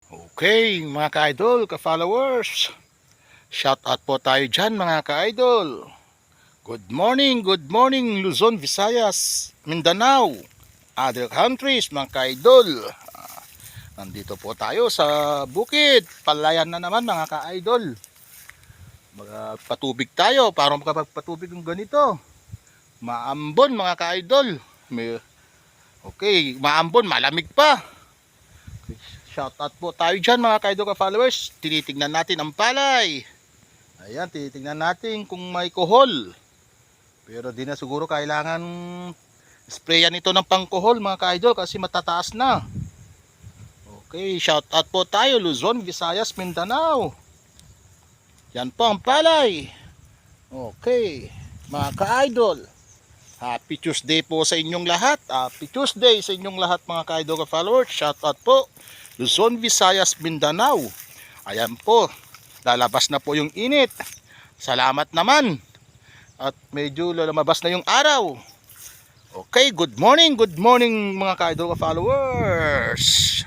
Okay, mga ka-idol, ka-followers. Shout out po tayo dyan mga ka-idol. Good morning Luzon, Visayas, Mindanao, other countries mga ka-idol. Nandito po tayo sa bukid, palayan na naman mga ka-idol. Magpatubig tayo, parang magpatubig ng ganito. Maambon mga ka-idol. Okay, maambon, malamig pa. Shoutout po tayo dyan mga ka-idol ka-followers. Tinitignan natin ang palay. Ayan, tinitignan natin kung may kohol. Pero di na siguro kailangan sprayan ito ng pangkohol mga ka-idol kasi matataas na. Okay, shoutout po tayo Luzon, Visayas, Mindanao. Yan po ang palay. Okay, mga ka-idol. Happy Tuesday po sa inyong lahat. Happy Tuesday sa inyong lahat mga ka-idol ka-followers. Shoutout po Luzon, Visayas, Mindanao. Ayan po, lalabas na po yung init. Salamat naman. At medyo lalabas na yung araw. Okay, good morning mga ka-idol ka-followers.